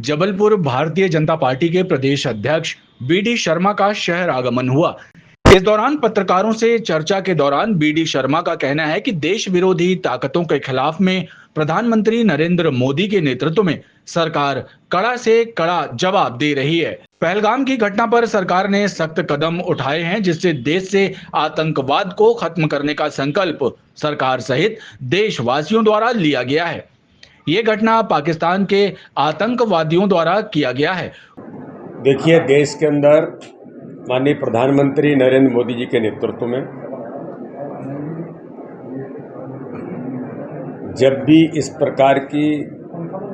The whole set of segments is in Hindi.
जबलपुर भारतीय जनता पार्टी के प्रदेश अध्यक्ष बीडी शर्मा का शहर आगमन हुआ। इस दौरान पत्रकारों से चर्चा के दौरान बीडी शर्मा का कहना है कि देश विरोधी ताकतों के खिलाफ में प्रधानमंत्री नरेंद्र मोदी के नेतृत्व में सरकार कड़ा से कड़ा जवाब दे रही है। पहलगाम की घटना पर सरकार ने सख्त कदम उठाए हैं, जिससे देश से आतंकवाद को खत्म करने का संकल्प सरकार सहित देशवासियों द्वारा लिया गया है। ये घटना पाकिस्तान के आतंकवादियों द्वारा किया गया है। देखिए, देश के अंदर माननीय प्रधानमंत्री नरेंद्र मोदी जी के नेतृत्व में जब भी इस प्रकार की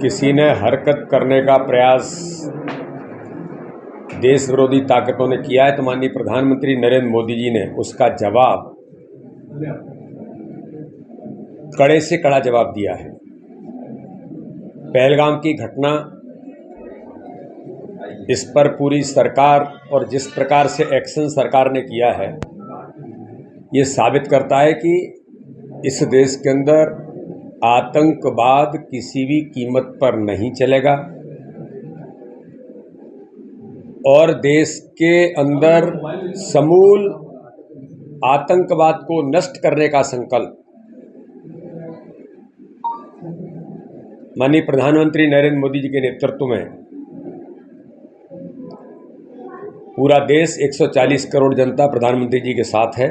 किसी ने हरकत करने का प्रयास देश विरोधी ताकतों ने किया है, तो माननीय प्रधानमंत्री नरेंद्र मोदी जी ने उसका जवाब कड़े से कड़ा जवाब दिया है। पहलगाम की घटना, इस पर पूरी सरकार और जिस प्रकार से एक्शन सरकार ने किया है, ये साबित करता है कि इस देश के अंदर आतंकवाद किसी भी कीमत पर नहीं चलेगा और देश के अंदर समूल आतंकवाद को नष्ट करने का संकल्प माननीय प्रधानमंत्री नरेंद्र मोदी जी के नेतृत्व में पूरा देश 140 करोड़ जनता प्रधानमंत्री जी के साथ है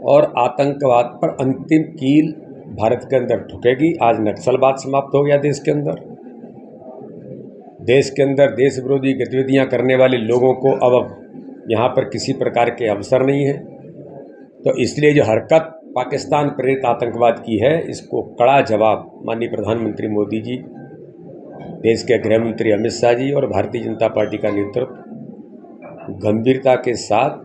और आतंकवाद पर अंतिम कील भारत के अंदर ठुकेगी। आज नक्सलवाद समाप्त हो गया देश के अंदर। देश के अंदर देश विरोधी गतिविधियां करने वाले लोगों को अब यहाँ पर किसी प्रकार के अवसर नहीं है। तो इसलिए जो हरकत पाकिस्तान प्रेरित आतंकवाद की है, इसको कड़ा जवाब माननीय प्रधानमंत्री मोदी जी, देश के गृह मंत्री अमित शाह जी और भारतीय जनता पार्टी का नेतृत्व गंभीरता के साथ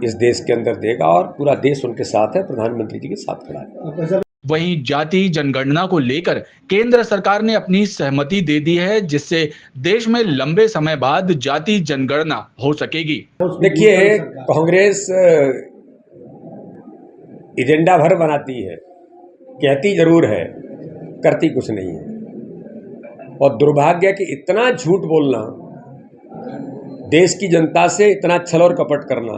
इस देश के अंदर देगा और पूरा देश उनके साथ है, प्रधानमंत्री जी के साथ खड़ा है। वहीं जाति जनगणना को लेकर केंद्र सरकार ने अपनी सहमति दे दी है, जिससे देश में लंबे समय बाद जाति जनगणना हो सकेगी। देखिए, कांग्रेस एजेंडा भर बनाती है, कहती जरूर है, करती कुछ नहीं है। और दुर्भाग्य कि इतना झूठ बोलना, देश की जनता से इतना छल और कपट करना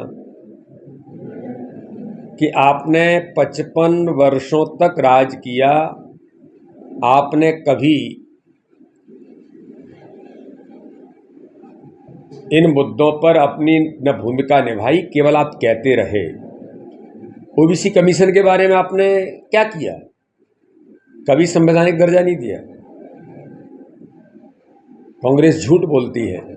कि आपने 55 वर्षों तक राज किया, आपने कभी इन मुद्दों पर अपनी न भूमिका निभाई, केवल आप कहते रहे। ओबीसी कमीशन के बारे में आपने क्या किया? कभी संवैधानिक दर्जा नहीं दिया। कांग्रेस झूठ बोलती है।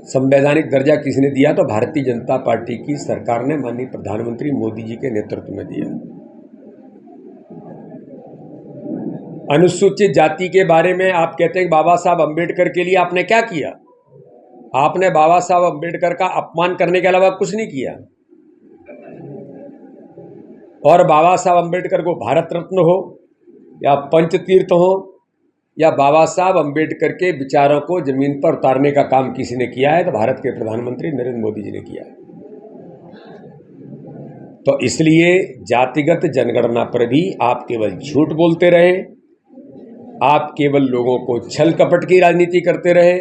संवैधानिक दर्जा किसने दिया? तो भारतीय जनता पार्टी की सरकार ने माननीय प्रधानमंत्री मोदी जी के नेतृत्व में दिया। अनुसूचित जाति के बारे में आप कहते हैं बाबा साहब अंबेडकर के लिए आपने क्या किया? आपने बाबा साहब अंबेडकर का अपमान करने के अलावा कुछ नहीं किया। और बाबा साहब अंबेडकर को भारत रत्न हो या पंचतीर्थ हो या बाबा साहब अंबेडकर के विचारों को जमीन पर उतारने का काम किसी ने किया है, तो भारत के प्रधानमंत्री नरेंद्र मोदी जी ने किया है। तो इसलिए जातिगत जनगणना पर भी आप केवल झूठ बोलते रहे, आप केवल लोगों को छल कपट की राजनीति करते रहे।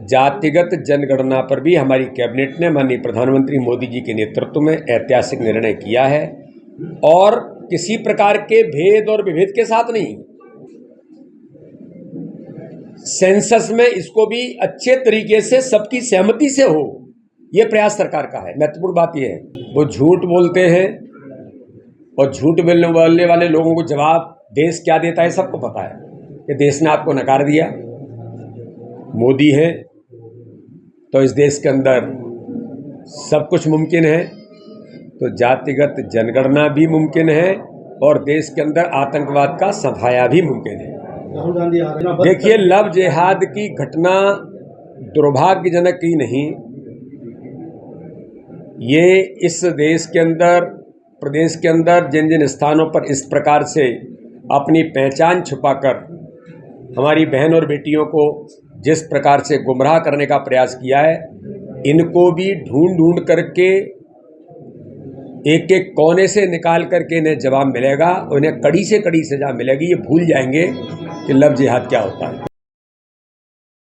जातिगत जनगणना पर भी हमारी कैबिनेट ने माननीय प्रधानमंत्री मोदी जी के नेतृत्व में ऐतिहासिक निर्णय किया है और किसी प्रकार के भेद और विभेद के साथ नहीं। सेंसस में इसको भी अच्छे तरीके से सबकी सहमति से हो, यह प्रयास सरकार का है। महत्वपूर्ण बात यह है, वो झूठ बोलते हैं और झूठ बोलने वाले लोगों को जवाब देश क्या देता है सबको पता है कि देश ने आपको नकार दिया। मोदी है तो इस देश के अंदर सब कुछ मुमकिन है, तो जातिगत जनगणना भी मुमकिन है और देश के अंदर आतंकवाद का सफाया भी मुमकिन है। देखिए, लव जिहाद की घटना दुर्भाग्यजनक ही नहीं, ये इस देश के अंदर, प्रदेश के अंदर जिन जिन स्थानों पर इस प्रकार से अपनी पहचान छुपाकर हमारी बहन और बेटियों को जिस प्रकार से गुमराह करने का प्रयास किया है, इनको भी ढूंढ ढूंढ करके एक एक कोने से निकाल करके इन्हें जवाब मिलेगा, उन्हें कड़ी से कड़ी सजा मिलेगी। ये भूल जाएंगे कि लव जिहाद क्या होता है।